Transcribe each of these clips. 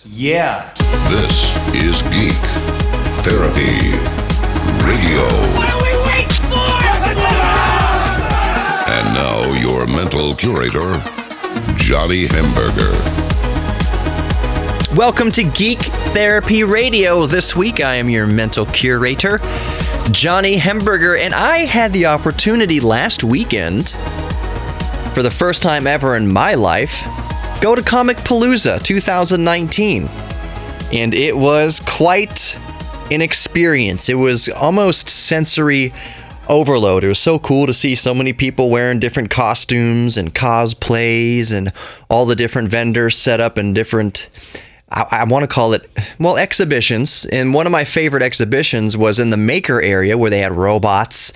Yeah. This is Geek Therapy Radio. What are we waiting for? And now your mental curator, Johnny Hamburger. Welcome to Geek Therapy Radio. This week I am your mental curator, Johnny Hamburger, and I had the opportunity last weekend, for the first time ever in my life, go to Comicpalooza 2019. And it was quite an experience. It was almost sensory overload. It was so cool to see so many people wearing different costumes and cosplays and all the different vendors set up in different, I want to call it, well, exhibitions. And one of my favorite exhibitions was in the maker area where they had robots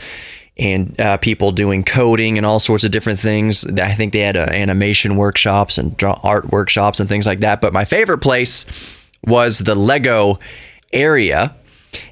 and people doing coding and all sorts of different things. I think they had animation workshops and art workshops and things like that. But my favorite place was the Lego area.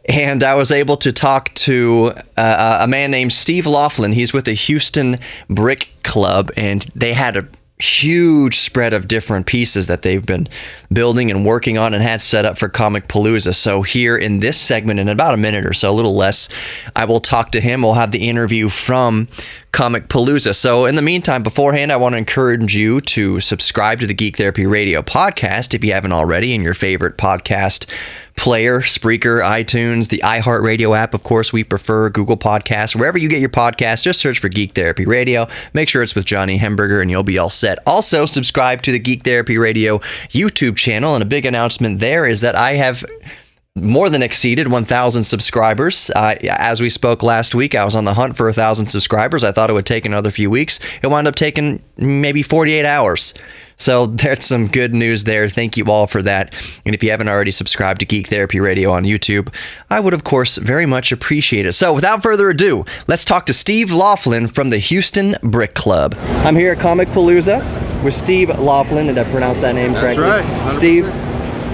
And I was able to talk to a man named Steve Laughlin. He's with the Houston Brick Club, and they had a huge spread of different pieces that they've been building and working on and had set up for Comicpalooza. So here in this segment, in about a minute or so, a little less, I will talk to him. We'll have the interview from Comicpalooza. So in the meantime, beforehand, I want to encourage you to subscribe to the Geek Therapy Radio podcast if you haven't already in your favorite podcast player, Spreaker, iTunes, the iHeartRadio app. Of course, we prefer Google Podcasts. Wherever you get your podcasts, just search for Geek Therapy Radio. Make sure it's with Johnny Hamburger and you'll be all set. Also, subscribe to the Geek Therapy Radio YouTube channel. And a big announcement there is that I have more than exceeded 1,000 subscribers. As we spoke last week, I was on the hunt for 1,000 subscribers. I thought it would take another few weeks. It wound up taking maybe 48 hours. So there's some good news there. Thank you all for that. And if you haven't already subscribed to Geek Therapy Radio on YouTube, I would, of course, very much appreciate it. So without further ado, let's talk to Steve Laughlin from the Houston Brick Club. I'm here at Comicpalooza with Steve Laughlin. Did I pronounce that name correctly? That's right. 100%. Steve,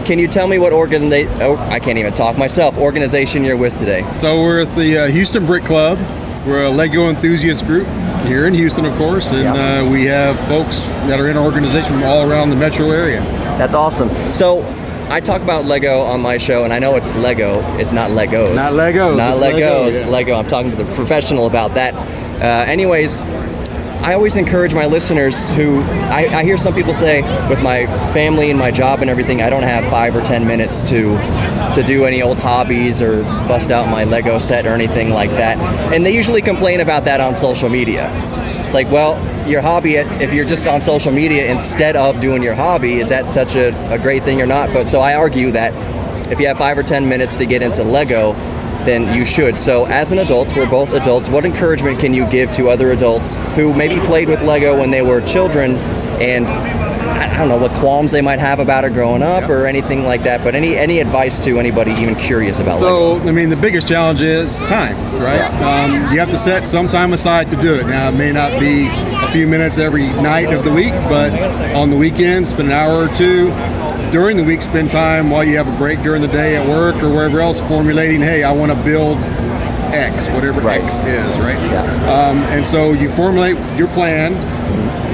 can you tell me what I can't even talk myself, organization you're with today? So we're at the Houston Brick Club. We're a Lego enthusiast group here in Houston, of course, and we have folks that are in our organization from all around the metro area. That's awesome. So I talk about Lego on my show, and I know it's Lego. It's not Legos. Not Legos. Not it's Legos. yeah. Lego. I'm talking to the professional about that. Anyways, I always encourage my listeners who, I hear some people say, with my family and my job and everything, I don't have 5 or 10 minutes to do any old hobbies or bust out my Lego set or anything like that. And they usually complain about that on social media. It's like, well, your hobby, if you're just on social media instead of doing your hobby, is that such a great thing or not? But so I argue that if you have 5 or 10 minutes to get into Lego, then you should. So as an adult, we're both adults, what encouragement can you give to other adults who maybe played with Lego when they were children and I don't know what qualms they might have about it growing up or anything like that, but any advice to anybody even curious about Lego? So, I mean, the biggest challenge is time, right? Yeah. You have to set some time aside to do it. Now, it may not be a few minutes every night of the week, but on the weekend, spend an hour or two. During the week, spend time while you have a break during the day at work or wherever else formulating, hey, I want to build X, whatever X is, right? Yeah. And so you formulate your plan,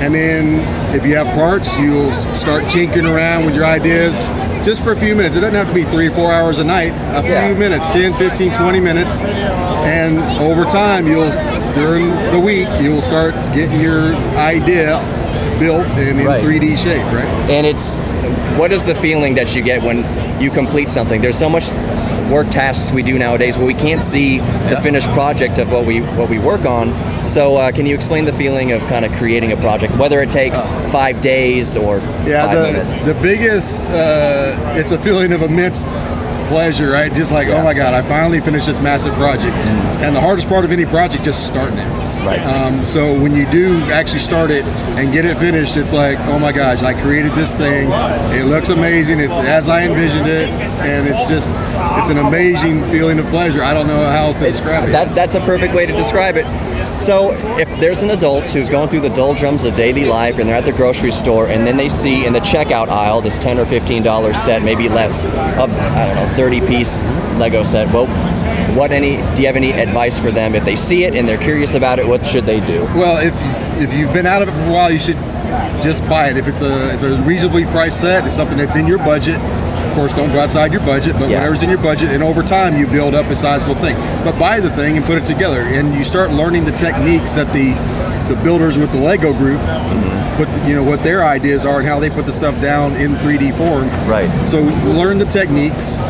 and then if you have parts, you'll start tinkering around with your ideas just for a few minutes. It doesn't have to be 3 or 4 hours a night, a few minutes, 10, 15, 20 minutes. And over time, during the week, you'll start getting your idea built and in 3D shape, right? And what is the feeling that you get when you complete something? There's so much work tasks we do nowadays where we can't see the finished project of what we work on. So can you explain the feeling of kind of creating a project, whether it takes 5 days or 5 minutes? The biggest, it's a feeling of immense pleasure, right? Just like, oh my God, I finally finished this massive project. And the hardest part of any project is starting it. Right. So when you do actually start it and get it finished, it's like, oh my gosh, I created this thing. It looks amazing. It's as I envisioned it, and it's an amazing feeling of pleasure. I don't know how else to describe it. That's a perfect way to describe it. So if there's an adult who's going through the doldrums of daily life and they're at the grocery store and then they see in the checkout aisle this $10 or $15 set, maybe less, 30-piece Lego set, well, do you have any advice for them if they see it and they're curious about it? What should they do? Well, if you've been out of it for a while, you should just buy it. If it's a reasonably priced set, it's something that's in your budget. Of course, don't go outside your budget, but whatever's in your budget, and over time you build up a sizable thing. But buy the thing and put it together, and you start learning the techniques that the builders with the Lego group put, what their ideas are and how they put the stuff down in 3D form. Right. So learn the techniques.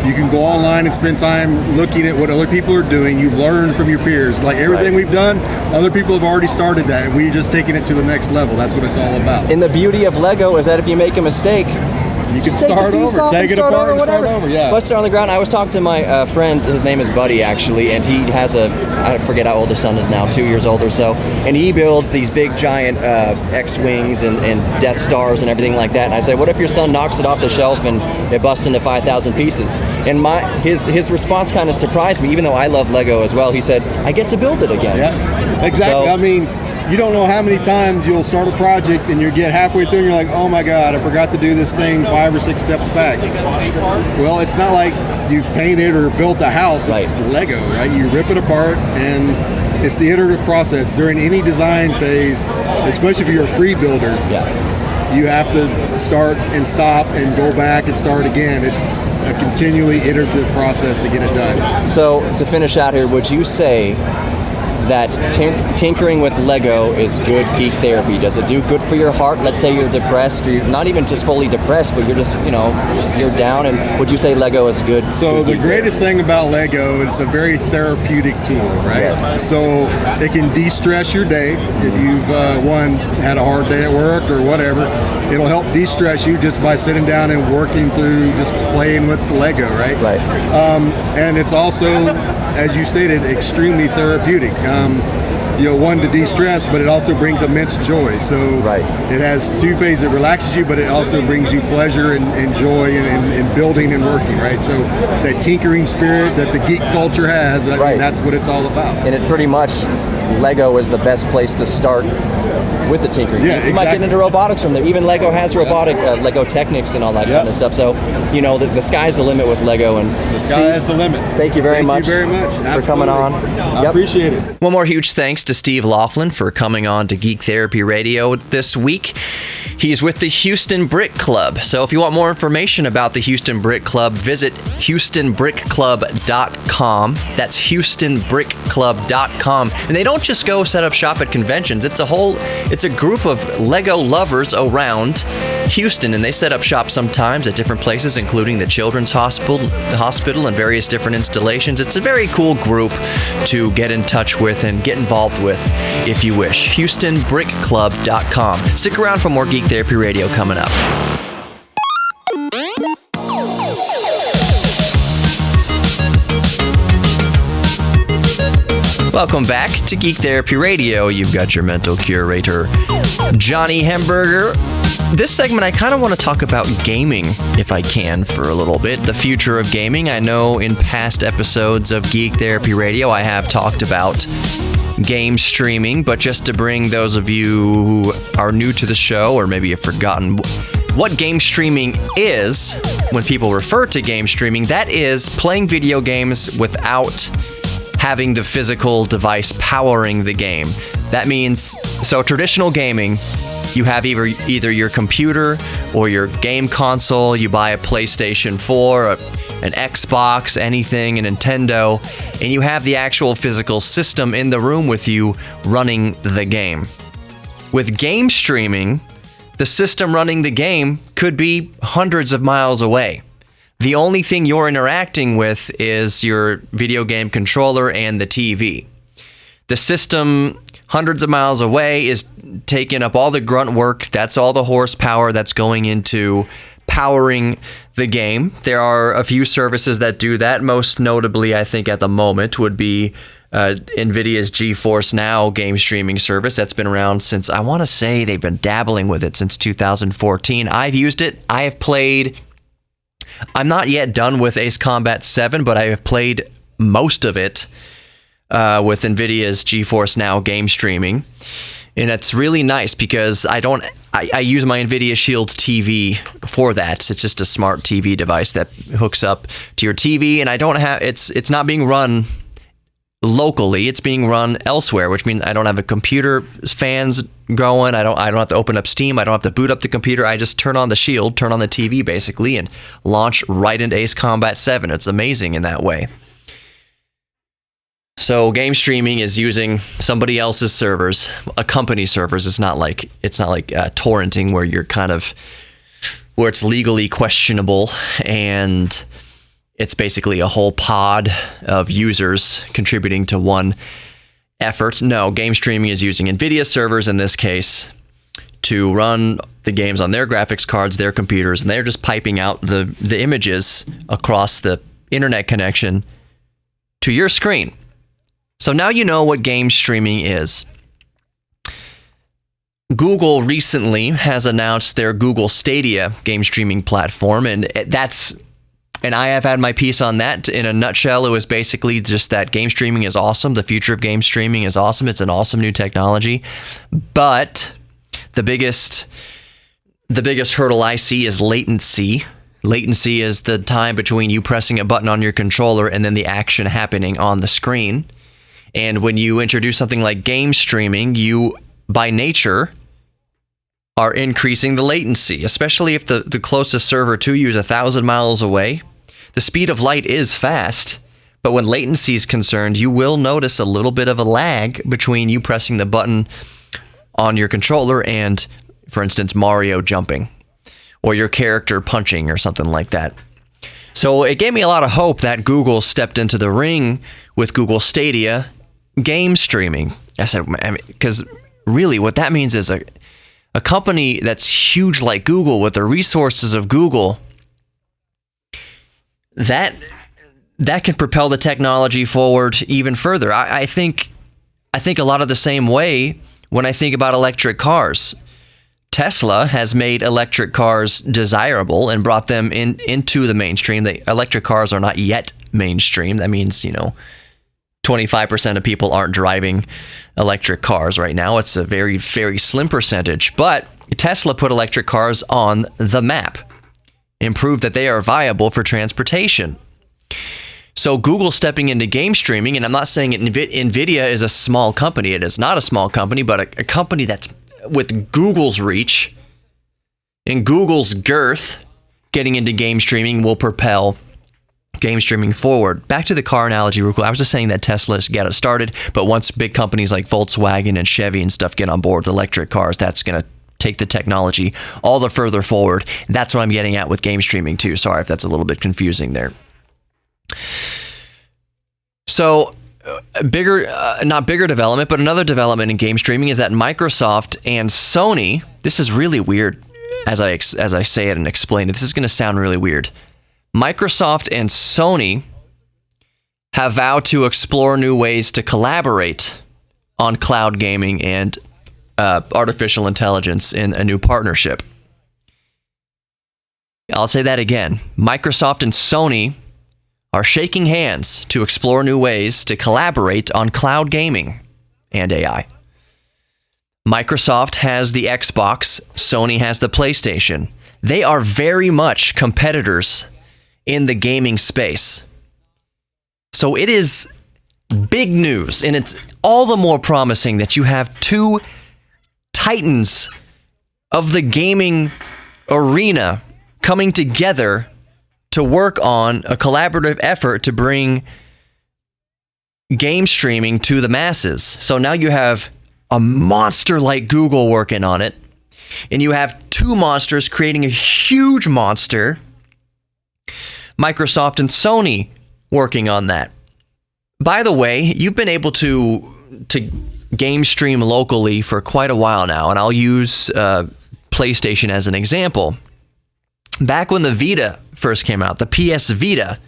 You can go online and spend time looking at what other people are doing. You learn from your peers. Like everything we've done, other people have already started that, and we're just taking it to the next level. That's what it's all about. And the beauty of Lego is that if you make a mistake, you can start over, take it apart and start over, yeah. Bust it on the ground. I was talking to my friend, his name is Buddy actually, and he has I forget how old his son is now, 2 years old or so, and he builds these big giant X-Wings and Death Stars and everything like that. And I said, what if your son knocks it off the shelf and it busts into 5,000 pieces? And his response kind of surprised me, even though I love Lego as well. He said, I get to build it again. Yeah, exactly. So, I mean, you don't know how many times you'll start a project and you get halfway through and you're like, oh my God, I forgot to do this thing 5 or 6 steps back. Well, it's not like you've painted or built a house. It's Lego, right? You rip it apart, and it's the iterative process. During any design phase, especially if you're a free builder, you have to start and stop and go back and start again. It's a continually iterative process to get it done. So to finish out here, would you say that tinkering with Lego is good geek therapy? Does it do good for your heart? Let's say you're depressed, or you're not even just fully depressed, but you're just, you're down, and would you say Lego is good? So the greatest thing about Lego, it's a very therapeutic tool, right? Yes. So it can de-stress your day. If you've, had a hard day at work or whatever, it'll help de-stress you just by sitting down and working through, just playing with Lego, right? Right. And it's also, as you stated, extremely therapeutic. One, to de-stress, but it also brings immense joy. So it has two phases. It relaxes you, but it also brings you pleasure and joy in building and working, right? So that tinkering spirit that the geek culture has, that's what it's all about. And it pretty much, Lego is the best place to start with the tinkering. Yeah, you might get into robotics from there. Even Lego has robotic Lego Technics and all that kind of stuff. So, the sky's the limit with Lego. And the sky is the limit. Thank you very much. Thank you very much for coming on. I appreciate it. One more huge thanks to Steve Laughlin for coming on to Geek Therapy Radio this week. He's with the Houston Brick Club. So if you want more information about the Houston Brick Club, visit HoustonBrickClub.com. That's HoustonBrickClub.com. And they don't just go set up shop at conventions. It's a group of Lego lovers around Houston, and they set up shop sometimes at different places, including the Children's Hospital and various different installations. It's a very cool group to get in touch with and get involved with if you wish. HoustonBrickClub.com. Stick around for more Geek Therapy Radio coming up. Welcome back to Geek Therapy Radio. You've got your mental curator, Johnny Hemberger. This segment, I kind of want to talk about gaming, if I can, for a little bit. The future of gaming. I know in past episodes of Geek Therapy Radio, I have talked about game streaming, but just to bring those of you who are new to the show, or maybe have forgotten what game streaming is, when people refer to game streaming, that is playing video games without having the physical device powering the game. That means, so traditional gaming, you have either your computer or your game console, you buy a PlayStation 4, an Xbox, anything, a Nintendo, and you have the actual physical system in the room with you running the game. With game streaming, the system running the game could be hundreds of miles away. The only thing you're interacting with is your video game controller and the TV. The system hundreds of miles away is taking up all the grunt work. That's all the horsepower that's going into powering the game. There are a few services that do that. Most notably, I think at the moment, would be NVIDIA's GeForce Now game streaming service. That's been around since, I want to say they've been dabbling with it since 2014. I've used it. I have played... I'm not yet done with Ace Combat 7, but I have played most of it with NVIDIA's GeForce Now game streaming. And it's really nice because I use my NVIDIA Shield TV for that. It's just a smart TV device that hooks up to your TV, and I don't have it's not being run locally. It's being run elsewhere, which means I don't have a computer fans going. I don't have to open up Steam. I don't have to boot up the computer. I just turn on the Shield, turn on the TV basically, and launch right into Ace Combat 7. It's amazing in that way. So game streaming is using somebody else's servers, a company servers. It's not like torrenting where you're where it's legally questionable and it's basically a whole pod of users contributing to one effort. No, game streaming is using NVIDIA servers in this case to run the games on their graphics cards, their computers, and they're just piping out the images across the internet connection to your screen. So now you know what game streaming is. Google recently has announced their Google Stadia game streaming platform, and I have had my piece on that. In a nutshell, it was basically just that game streaming is awesome. The future of game streaming is awesome. It's an awesome new technology. But the biggest hurdle I see is latency. Latency is the time between you pressing a button on your controller and then the action happening on the screen. And when you introduce something like game streaming, you, by nature, are increasing the latency, especially if the closest server to you is 1,000 miles away. The speed of light is fast, but when latency is concerned, you will notice a little bit of a lag between you pressing the button on your controller and, for instance, Mario jumping or your character punching or something like that. So it gave me a lot of hope that Google stepped into the ring with Google Stadia game streaming. I said, because really what that means is a company that's huge like Google with the resources of Google, that can propel the technology forward even further. I think a lot of the same way when I think about electric cars. Tesla has made electric cars desirable and brought them into the mainstream. The electric cars are not yet mainstream. That means, 25% of people aren't driving electric cars right now. It's a very, very slim percentage. But Tesla put electric cars on the map and proved that they are viable for transportation. So Google stepping into game streaming, and I'm not saying NVIDIA is a small company. It is not a small company, but a company that's with Google's reach and Google's girth, getting into game streaming will propel game streaming forward. Back to the car analogy real quick. I was just saying that Tesla's got it started, but once big companies like Volkswagen and Chevy and stuff get on board with electric cars, that's going to take the technology all the further forward. That's what I'm getting at with game streaming too. Sorry if that's a little bit confusing there. So not bigger development, but another development in game streaming is that Microsoft and Sony, this is really weird as I say it and explain it. This is going to sound really weird. Microsoft and Sony have vowed to explore new ways to collaborate on cloud gaming and artificial intelligence in a new partnership. I'll say that again. Microsoft and Sony are shaking hands to explore new ways to collaborate on cloud gaming and AI. Microsoft has the Xbox, Sony has the PlayStation. They are very much competitors in the gaming space. So it is big news, and it's all the more promising that you have two titans of the gaming arena coming together to work on a collaborative effort to bring game streaming to the masses. So now you have a monster like Google working on it, and you have two monsters creating a huge monster, Microsoft and Sony working on that. By the way, you've been able to game stream locally for quite a while now, and I'll use PlayStation as an example. Back when the Vita first came out, the PS Vita,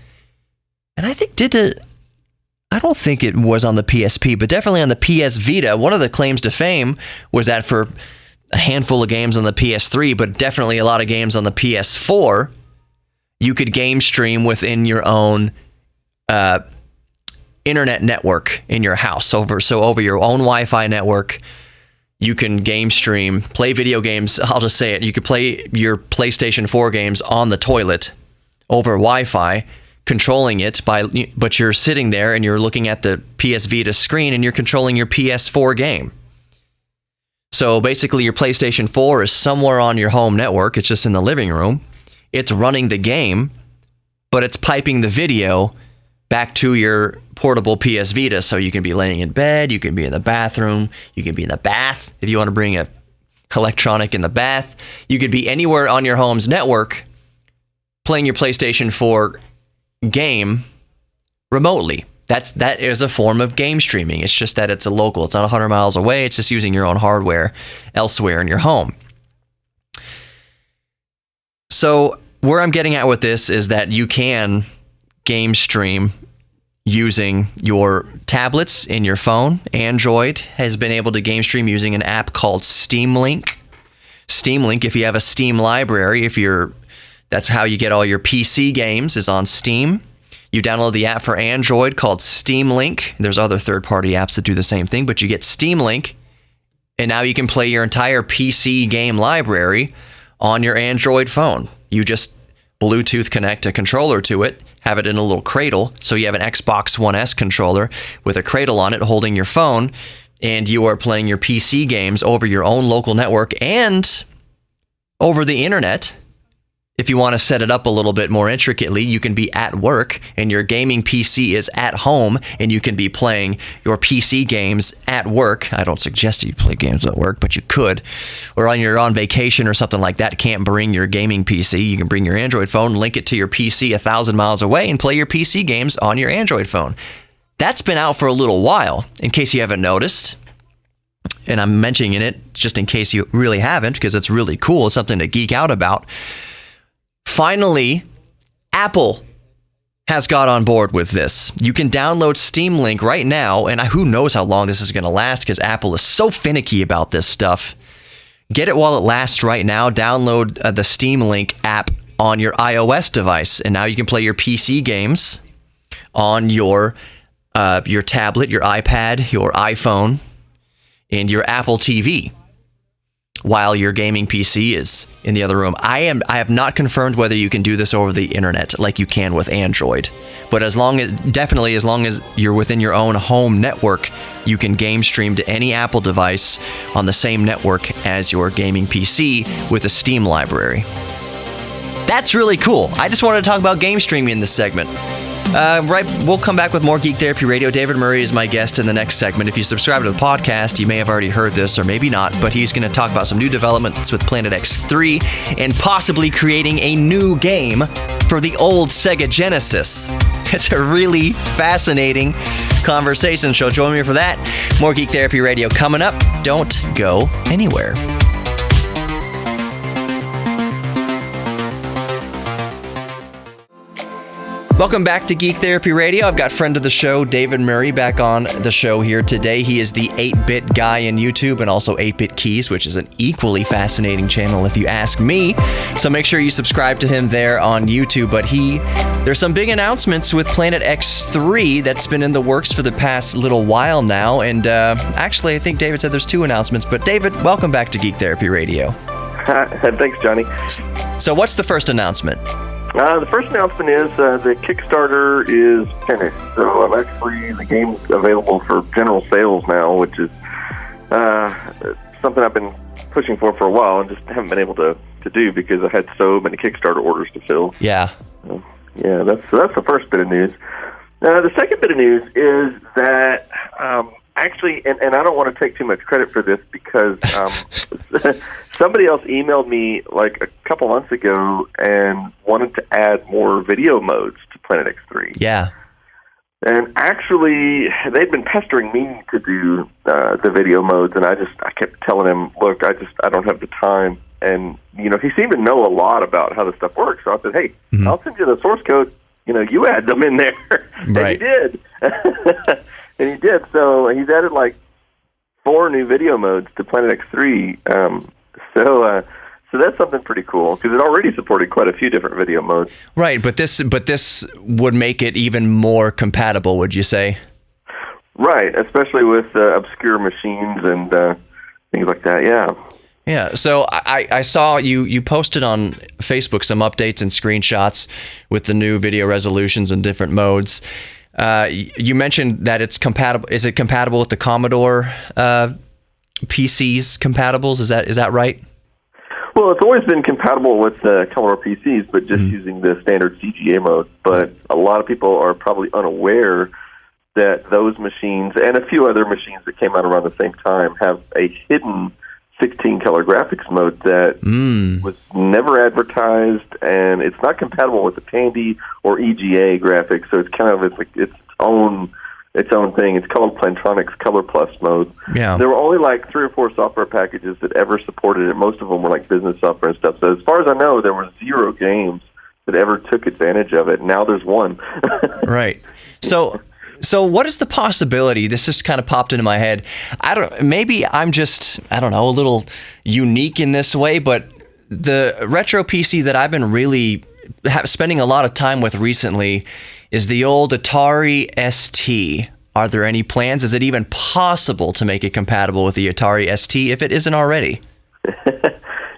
and I don't think it was on the PSP, but definitely on the PS Vita, one of the claims to fame was that for a handful of games on the PS3, but definitely a lot of games on the PS4, you could game stream within your own internet network in your house. Over your own Wi-Fi network, you can game stream, play video games. I'll just say it. You could play your PlayStation 4 games on the toilet over Wi-Fi, controlling it but you're sitting there and you're looking at the PS Vita screen and you're controlling your PS4 game. So basically your PlayStation 4 is somewhere on your home network. It's just in the living room. It's running the game, but it's piping the video back to your portable PS Vita. So you can be laying in bed, you can be in the bathroom, you can be in the bath if you want to bring a electronic in the bath. You could be anywhere on your home's network playing your PlayStation 4 game remotely. That is a form of game streaming. It's just that it's a local. It's not 100 miles away. It's just using your own hardware elsewhere in your home. So where I'm getting at with this is that you can game stream using your tablets in your phone. Android has been able to game stream using an app called Steam Link. Steam Link, if you have a Steam library, that's how you get all your PC games, is on Steam. You download the app for Android called Steam Link. There's other third-party apps that do the same thing, but you get Steam Link, and now you can play your entire PC game library on your Android phone. You just Bluetooth connect a controller to it, have it in a little cradle, so you have an Xbox One S controller with a cradle on it holding your phone, and you are playing your PC games over your own local network and over the internet. If you want to set it up a little bit more intricately, you can be at work and your gaming PC is at home and you can be playing your PC games at work. I don't suggest you play games at work, but you could. Or you're on vacation or something like that, can't bring your gaming PC. You can bring your Android phone, link it to your PC 1,000 miles away and play your PC games on your Android phone. That's been out for a little while, in case you haven't noticed. And I'm mentioning it just in case you really haven't, because it's really cool. It's something to geek out about. Finally, Apple has got on board with this. You can download Steam Link right now, and who knows how long this is going to last because Apple is so finicky about this stuff. Get it while it lasts right now. Download the Steam Link app on your iOS device, and now you can play your PC games on your tablet, your iPad, your iPhone, and your Apple TV, while your gaming PC is in the other room. I have not confirmed whether you can do this over the internet like you can with Android, but as long as you're within your own home network, you can game stream to any Apple device on the same network as your gaming PC with a Steam library. That's really cool. I just wanted to talk about game streaming in this segment. We'll come back with more Geek Therapy Radio. David Murray is my guest in the next segment. If you subscribe to the podcast, you may have already heard this, or maybe not, but he's going to talk about some new developments with Planet X3 and possibly creating a new game for the old Sega Genesis. It's a really fascinating conversation, so join me for that. More Geek Therapy Radio coming up. Don't go anywhere. Welcome back to Geek Therapy Radio. I've got friend of the show, David Murray, back on the show here today. He is the 8-Bit Guy in YouTube and also 8-Bit Keys, which is an equally fascinating channel if you ask me. So make sure you subscribe to him there on YouTube. But there's some big announcements with Planet X3 that's been in the works for the past little while now. And actually, I think David said there's 2 announcements. But David, welcome back to Geek Therapy Radio. Thanks, Johnny. So what's the first announcement? The first announcement is the Kickstarter is finished. So the game's available for general sales now, which is something I've been pushing for a while and just haven't been able to do because I had so many Kickstarter orders to fill. Yeah. Yeah, that's the first bit of news. The second bit of news is that actually, and I don't want to take too much credit for this because somebody else emailed me like a couple months ago and wanted to add more video modes to Planet X3. Yeah. And actually, they'd been pestering me to do the video modes, and I kept telling him, look, I don't have the time. And, he seemed to know a lot about how this stuff works. So I said, hey, I'll send you the source code. You add them in there. Right. And he did. And he did. So he's added like 4 new video modes to Planet X3. So that's something pretty cool because it already supported quite a few different video modes. Right, but this would make it even more compatible, would you say? Right, especially with obscure machines and things like that. Yeah. Yeah, so I saw you posted on Facebook some updates and screenshots with the new video resolutions and different modes. You mentioned that it's compatible. Is it compatible with the Commodore PCs compatibles? Is that right? Well, it's always been compatible with the Commodore PCs, but just using the standard CGA mode. But a lot of people are probably unaware that those machines and a few other machines that came out around the same time have a hidden 16-color graphics mode that was never advertised, and it's not compatible with the Tandy or EGA graphics. So it's kind of its own thing. It's called Plantronics Color Plus mode. Yeah. There were only like 3 or 4 software packages that ever supported it. Most of them were like business software and stuff. So as far as I know, there were 0 games that ever took advantage of it. Now there's one. Right. So what is the possibility? This just kind of popped into my head. Maybe I'm just, a little unique in this way, but the retro PC that I've been really spending a lot of time with recently is the old Atari ST. Are there any plans? Is it even possible to make it compatible with the Atari ST if it isn't already?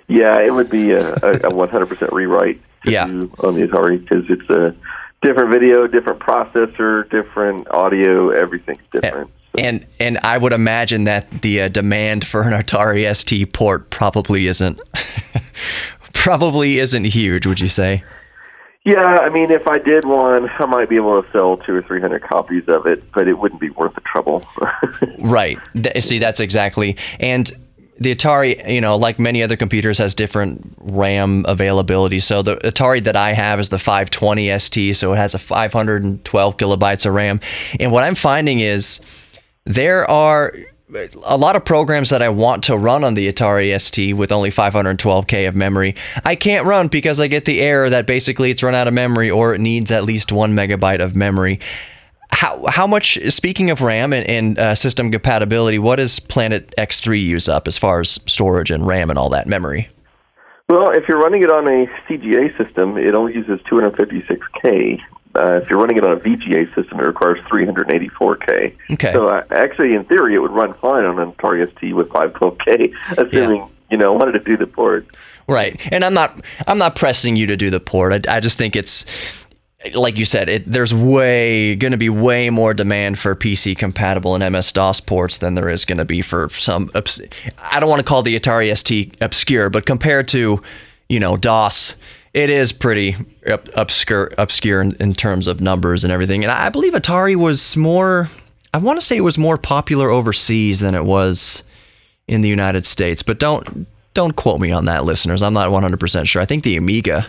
Yeah, it would be a 100% rewrite to do on the Atari, because it's a different video, different processor, different audio, everything's different. And I would imagine that the demand for an Atari ST port probably isn't huge, would you say? Yeah, I mean, if I did one, I might be able to sell 200 or 300 copies of it, but it wouldn't be worth the trouble. Right. See, that's exactly. And the Atari, like many other computers, has different RAM availability. So the Atari that I have is the 520 ST, so it has a 512 kilobytes of RAM. And what I'm finding is there are a lot of programs that I want to run on the Atari ST with only 512K of memory. I can't run because I get the error that basically it's run out of memory, or it needs at least 1 megabyte of memory. How much, speaking of RAM and system compatibility, what does Planet X3 use up as far as storage and RAM and all that memory? Well, if you're running it on a CGA system, it only uses 256K. If you're running it on a VGA system, it requires 384K. Okay. So actually, in theory, it would run fine on an Atari ST with 512K, assuming wanted to do the port. Right, and I'm not pressing you to do the port. I just think it's, like you said, there's going to be way more demand for PC compatible and MS-DOS ports than there is going to be for some. I don't want to call the Atari ST obscure, but compared to DOS, it is pretty obscure in terms of numbers and everything. And I believe Atari was more, I want to say it was more popular overseas than it was in the United States. But don't quote me on that, listeners. I'm not 100% sure. I think the Amiga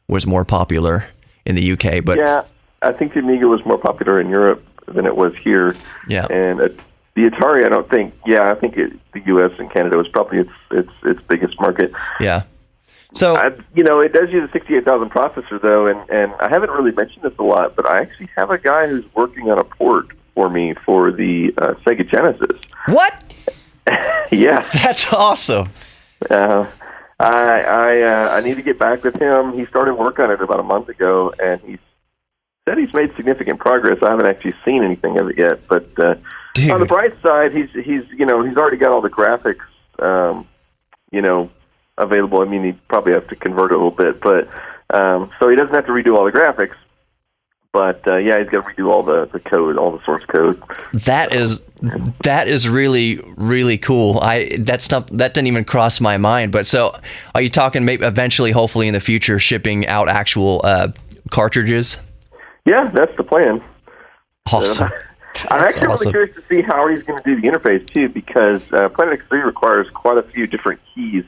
was more popular in the UK. But yeah, I think the Amiga was more popular in Europe than it was here. Yeah. And the Atari, I don't think, I think the US and Canada was probably its biggest market. Yeah. So it does use a 68,000 processor, though, and I haven't really mentioned this a lot, but I actually have a guy who's working on a port for me for the Sega Genesis. What? Yeah. That's awesome. I need to get back with him. He started work on it about a month ago, and he said he's made significant progress. I haven't actually seen anything of it yet, but on the bright side, he's already got all the graphics, available. I mean, he probably has to convert it a little bit, but so he doesn't have to redo all the graphics. But he's got to redo all the code, all the source code. That is really, really cool. That didn't even cross my mind. But so, are you talking maybe eventually, hopefully in the future, shipping out actual cartridges? Yeah, that's the plan. Awesome. I'm actually really curious to see how he's going to do the interface too, because Planet X3 requires quite a few different keys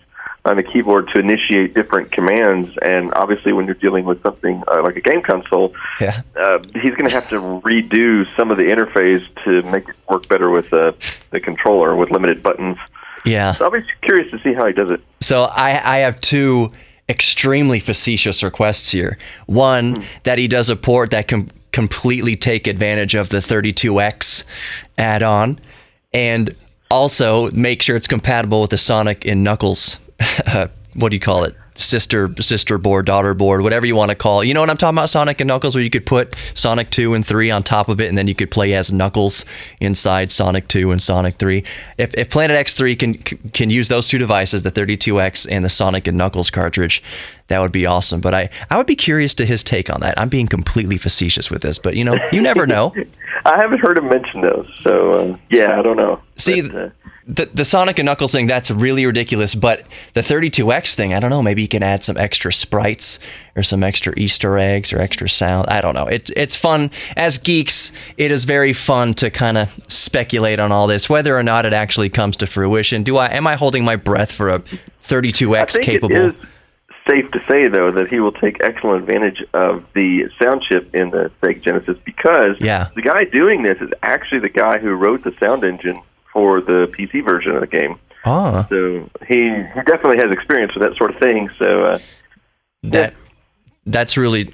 on the keyboard to initiate different commands, and obviously when you're dealing with something like a game console, he's going to have to redo some of the interface to make it work better with the controller with limited buttons. Yeah. So I'll be curious to see how he does it. So I have two extremely facetious requests here. One, that he does a port that can completely take advantage of the 32X add-on, and also make sure it's compatible with the Sonic and Knuckles what do you call it? sister board, daughter board, whatever you want to call it. You know what I'm talking about, Sonic and Knuckles, where you could put Sonic 2 and 3 on top of it, and then you could play as Knuckles inside Sonic 2 and Sonic 3. If Planet X3 can use those two devices, the 32X and the Sonic and Knuckles cartridge, that would be awesome. But I would be curious to his take on that. I'm being completely facetious with this, but you never know. I haven't heard him mention those, so I don't know. See, the Sonic and Knuckles thing, that's really ridiculous, but the 32X thing, I don't know, maybe you can add some extra sprites or some extra Easter eggs or extra sound. I don't know. It's fun. As geeks, it is very fun to kind of speculate on all this, whether or not it actually comes to fruition. Am I holding my breath for a 32X capable? It is safe to say, though, that he will take excellent advantage of the sound chip in the Sega Genesis, because the guy doing this is actually the guy who wrote the sound engine for the PC version of the game. So he definitely has experience with that sort of thing. So that's really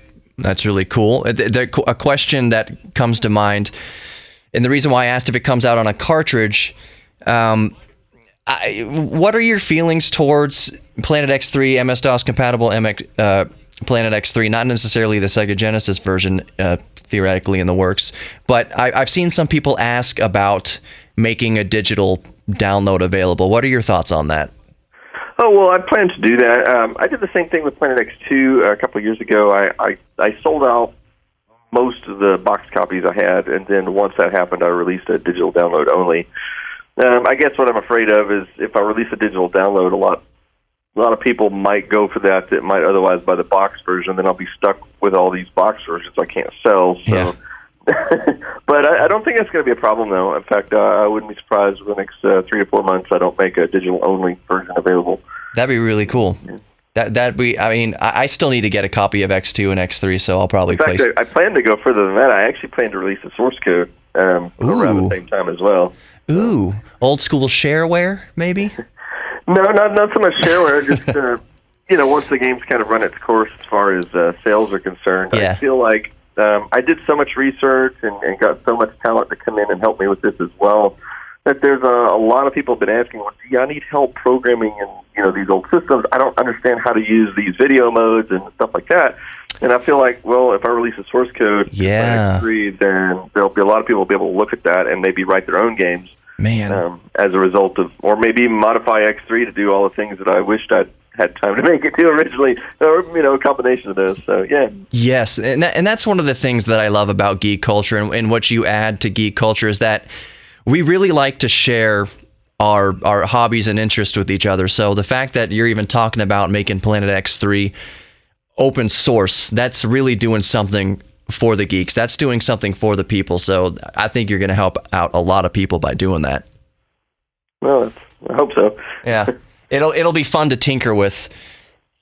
cool. A question that comes to mind, and the reason why I asked if it comes out on a cartridge, what are your feelings towards Planet X3, MS-DOS compatible Planet X3, not necessarily the Sega Genesis version, theoretically in the works, but I've seen some people ask about making a digital download available. What are your thoughts on that? Oh, well, I plan to do that. I did the same thing with Planet X2 a couple of years ago. I sold out most of the box copies I had, and then once that happened, I released a digital download only. I guess what I'm afraid of is if I release a digital download, a lot of people might go for that might otherwise buy the box version. Then I'll be stuck with all these box versions I can't sell. So. Yeah. But I don't think that's going to be a problem, though. In fact, I wouldn't be surprised if the next 3 to 4 months I don't make a digital-only version available. That'd be really cool. Yeah. That'd be. I mean, I still need to get a copy of X2 and X3, so I'll probably place. In fact, I plan to go further than that. I actually plan to release the source code around the same time as well. Ooh, old school shareware, maybe? No, not so much shareware. Just once the game's kind of run its course as far as sales are concerned, I feel like I did so much research and got so much talent to come in and help me with this as well, that there's a lot of people have been asking, well, gee, I need help programming in these old systems. I don't understand how to use these video modes and stuff like that. And I feel like, well, if I release a source code for X3, then there'll be a lot of people will be able to look at that and maybe write their own games. Man, as a result of, or maybe modify X3 to do all the things that I wished I'd had time to make it to originally, or a combination of those. So yeah. Yes, and that's one of the things that I love about geek culture, and what you add to geek culture is that we really like to share our hobbies and interests with each other. So the fact that you're even talking about making Planet X3 open source, that's really doing something for the geeks. That's doing something for the people. So I think you're going to help out a lot of people by doing that. Well, I hope so. Yeah. It'll be fun to tinker with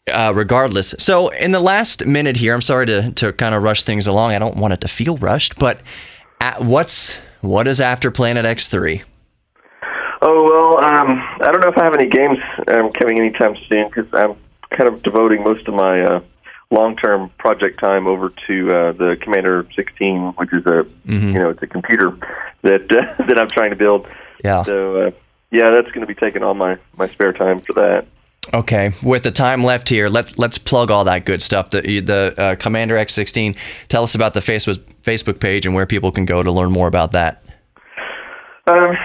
regardless. So in the last minute here, I'm sorry to kind of rush things along. I don't want it to feel rushed, but what is after Planet X3? Oh, well, I don't know if I have any games coming anytime soon, because I'm kind of devoting most of my long-term project time over to the Commander 16, which is it's a computer that I'm trying to build. Yeah. So that's going to be taking all my spare time for that. Okay, with the time left here, let's plug all that good stuff. The Commander X16. Tell us about the Facebook page and where people can go to learn more about that. You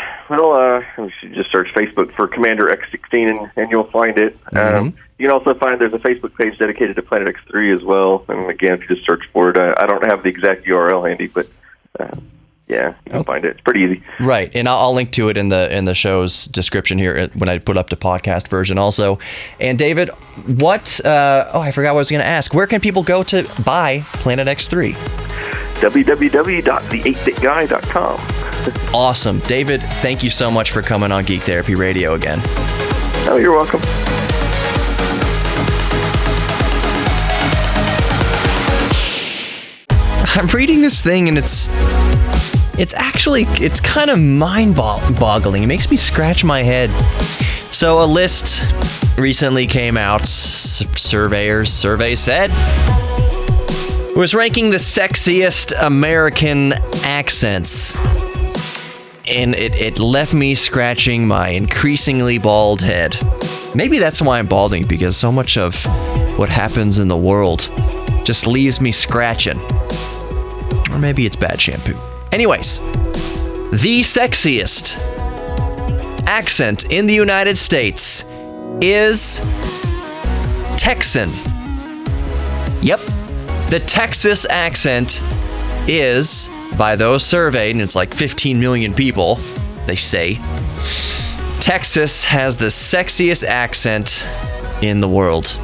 should just search Facebook for Commander X16 and you'll find it. You can also find there's a Facebook page dedicated to Planet X3 as well. And again, if you just search for it, I don't have the exact URL handy, but you can find it. It's pretty easy. Right, and I'll link to it in the show's description here when I put up the podcast version also. And David, I forgot what I was going to ask. Where can people go to buy Planet X3? www.the8bitguy.com. Awesome. David, thank you so much for coming on Geek Therapy Radio again. Oh, you're welcome. I'm reading this thing and it's kind of mind-boggling. It makes me scratch my head. So a list recently came out. Survey said was ranking the sexiest American accents. And it left me scratching my increasingly bald head. Maybe that's why I'm balding, because so much of what happens in the world just leaves me scratching. Or maybe it's bad shampoo. Anyways, the sexiest accent in the United States is Texan. Yep, the Texas accent is, by those surveyed, and it's like 15 million people, they say, Texas has the sexiest accent in the world.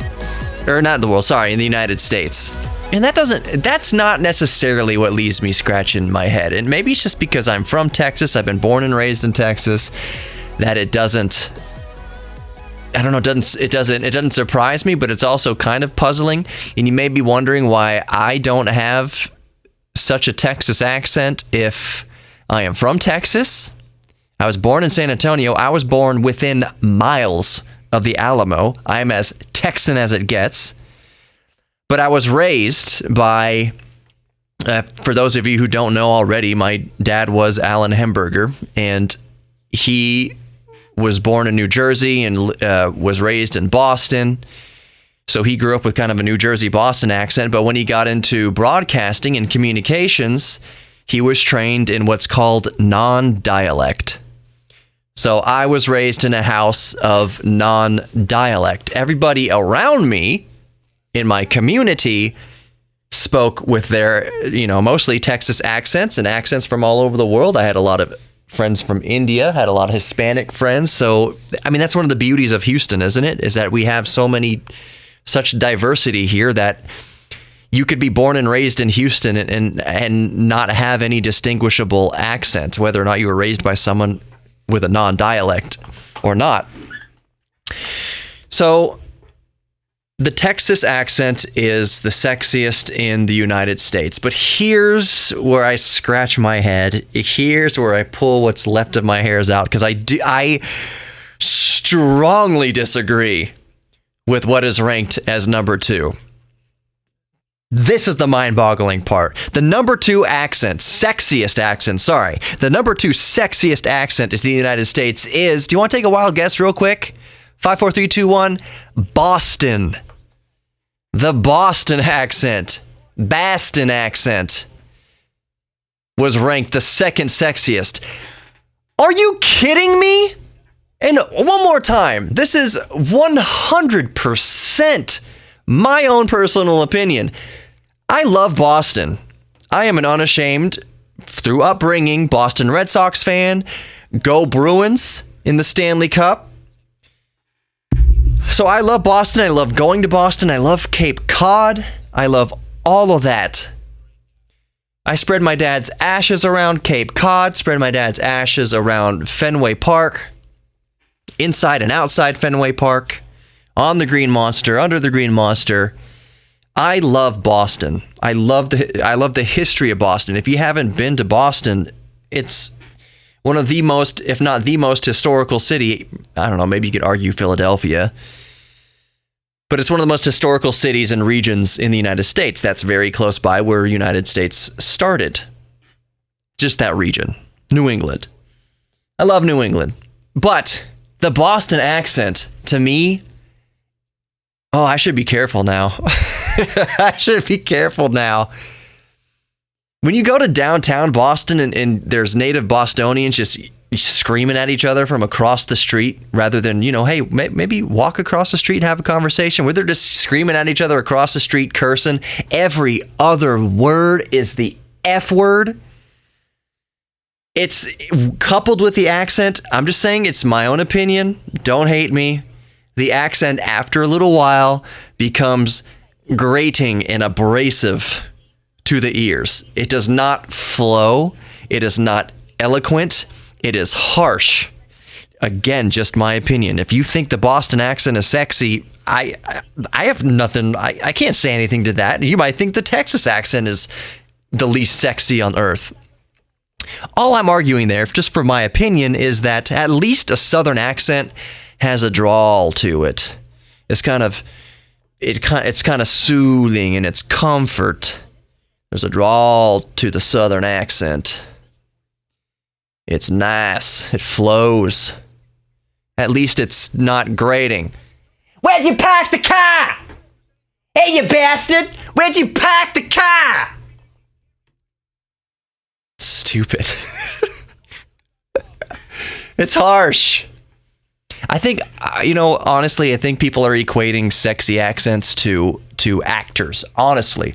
Or not in the world, sorry, in the United States. And that's not necessarily what leaves me scratching my head. And maybe it's just because I'm from Texas, I've been born and raised in Texas, that it doesn't surprise me, but it's also kind of puzzling. And you may be wondering why I don't have such a Texas accent if I am from Texas. I was born in San Antonio. I was born within miles of the Alamo. I'm as Texan as it gets. But I was raised by, for those of you who don't know already, my dad was Alan Hemberger, and he was born in New Jersey and was raised in Boston. So he grew up with kind of a New Jersey Boston accent, but when he got into broadcasting and communications, he was trained in what's called non-dialect. So I was raised in a house of non-dialect. Everybody around me in my community spoke with their, mostly Texas accents and accents from all over the world. I had a lot of friends from India, had a lot of Hispanic friends. So, that's one of the beauties of Houston, isn't it? Is that we have such diversity here that you could be born and raised in Houston and not have any distinguishable accent, whether or not you were raised by someone with a non-dialect or not. So the Texas accent is the sexiest in the United States. But here's where I scratch my head. Here's where I pull what's left of my hairs out, because I strongly disagree with what is ranked as number 2. This is the mind-boggling part. The number 2 sexiest accent in the United States is, do you want to take a wild guess real quick? 5, 4, 3, 2, 1. Boston. The Boston accent, Baston accent, was ranked the second sexiest. Are you kidding me? And one more time, this is 100% my own personal opinion. I love Boston. I am an unashamed, through upbringing, Boston Red Sox fan. Go Bruins in the Stanley Cup. So I love Boston. I love going to Boston. I love Cape Cod. I love all of that. I spread my dad's ashes around Cape Cod, spread my dad's ashes around Fenway Park, inside and outside Fenway Park, on the Green Monster, under the Green Monster. I love Boston. I love the history of Boston. If you haven't been to Boston, it's one of the most, if not the most historical city. I don't know, maybe you could argue Philadelphia. But it's one of the most historical cities and regions in the United States. That's very close by where the United States started. Just that region. New England. I love New England. But the Boston accent, to me, I should be careful now. I should be careful now. When you go to downtown Boston and there's native Bostonians just screaming at each other from across the street, rather than, hey, maybe walk across the street and have a conversation, where they're just screaming at each other across the street, cursing. Every other word is the F word. It's coupled with the accent. I'm just saying, it's my own opinion. Don't hate me. The accent, after a little while, becomes grating and abrasive to the ears. It does not flow. It is not eloquent. It is harsh. Again, just my opinion. If you think the Boston accent is sexy, I have nothing. I can't say anything to that. You might think the Texas accent is the least sexy on earth. All I'm arguing there, just for my opinion, is that at least a Southern accent has a drawl to it. It's kind of soothing and it's comfort. There's a drawl to the Southern accent. It's nice. It flows. At least it's not grating. Where'd you park the car? Hey, you bastard! Where'd you park the car? Stupid. It's harsh. I think, honestly, I think people are equating sexy accents to actors. Honestly,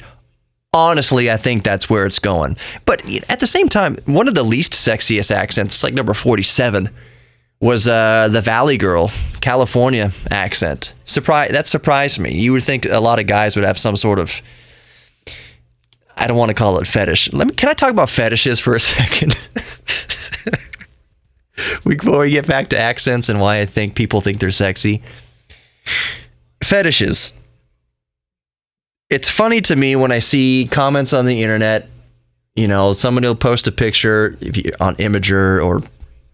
I think that's where it's going. But at the same time, one of the least sexiest accents, it's like number 47, was the Valley Girl, California accent. That surprised me. You would think a lot of guys would have some sort of, I don't want to call it fetish. Can I talk about fetishes for a second? Before we get back to accents and why I think people think they're sexy. Fetishes. It's funny to me when I see comments on the internet, somebody will post a picture on Imgur or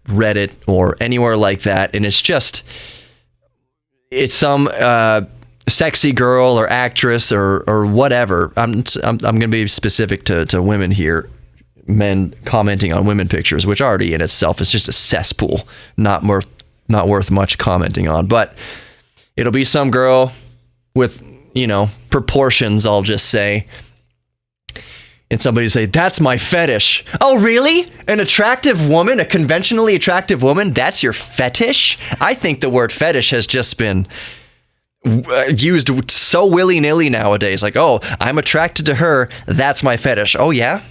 Reddit or anywhere like that, and it's some sexy girl or actress or whatever. I'm going to be specific to women here. Men commenting on women pictures, which already in itself is just a cesspool, not worth much commenting on. But it'll be some girl with, proportions, I'll just say. And somebody say, that's my fetish. Oh, really? An attractive woman, a conventionally attractive woman, that's your fetish? I think the word fetish has just been used so willy-nilly nowadays. Like, oh, I'm attracted to her, that's my fetish. Oh, yeah?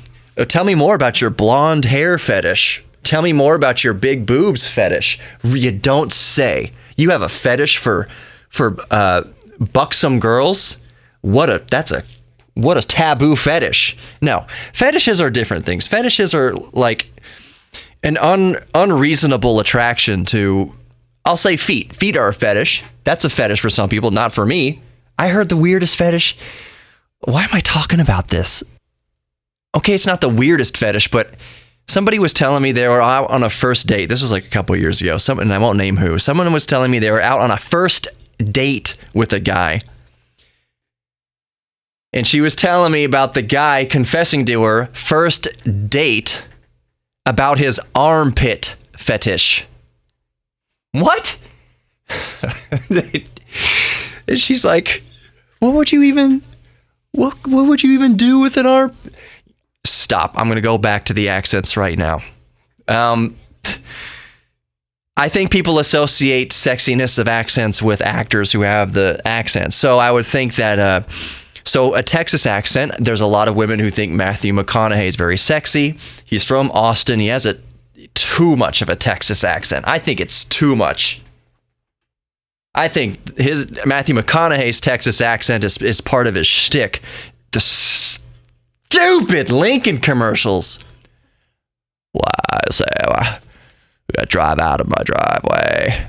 Tell me more about your blonde hair fetish. Tell me more about your big boobs fetish. You don't say. You have a fetish for buxom girls? What a taboo fetish. No, fetishes are different things. Fetishes are like an unreasonable attraction to, I'll say feet. Feet are a fetish. That's a fetish for some people, not for me. I heard the weirdest fetish. Why am I talking about this? Okay, it's not the weirdest fetish, but somebody was telling me they were out on a first date. This was like a couple of years ago. And I won't name who. Someone was telling me they were out on a first date with a guy. And she was telling me about the guy confessing to her first date about his armpit fetish. What? And she's like, what would you even do with an arm? Stop. I'm going to go back to the accents right now. I think people associate sexiness of accents with actors who have the accents. So I would think that, a Texas accent, there's a lot of women who think Matthew McConaughey is very sexy. He's from Austin. He has too much of a Texas accent. I think it's too much. I think Matthew McConaughey's Texas accent is part of his shtick. The stupid Lincoln commercials. Why, Sarah? We gotta drive out of my driveway.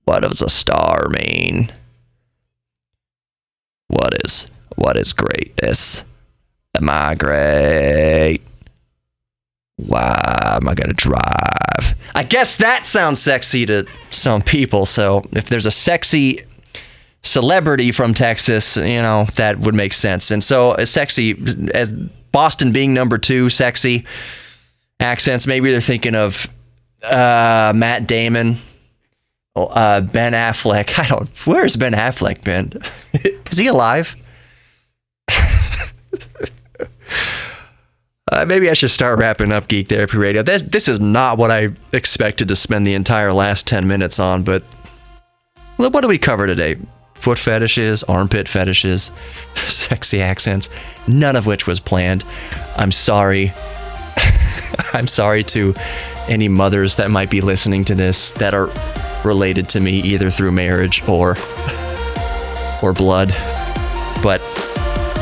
What does a star mean? What is greatness? Am I great? Why am I gonna drive? I guess that sounds sexy to some people. So if there's a sexy celebrity from Texas, that would make sense. And so as sexy as Boston being number 2 sexy accents, maybe they're thinking of Matt Damon, Ben Affleck. Where's Ben Affleck been? Is he alive? Maybe I should start wrapping up Geek Therapy Radio. This is not what I expected to spend the entire last 10 minutes on, but what do we cover today? Foot fetishes, armpit fetishes, sexy accents, none of which was planned. I'm sorry. I'm sorry to any mothers that might be listening to this that are related to me either through marriage or blood. But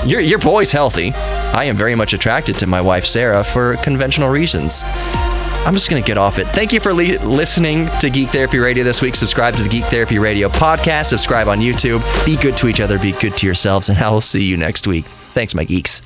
your boy's healthy. I am very much attracted to my wife, Sarah, for conventional reasons. I'm just going to get off it. Thank you for listening to Geek Therapy Radio this week. Subscribe to the Geek Therapy Radio podcast. Subscribe on YouTube. Be good to each other. Be good to yourselves. And I will see you next week. Thanks, my geeks.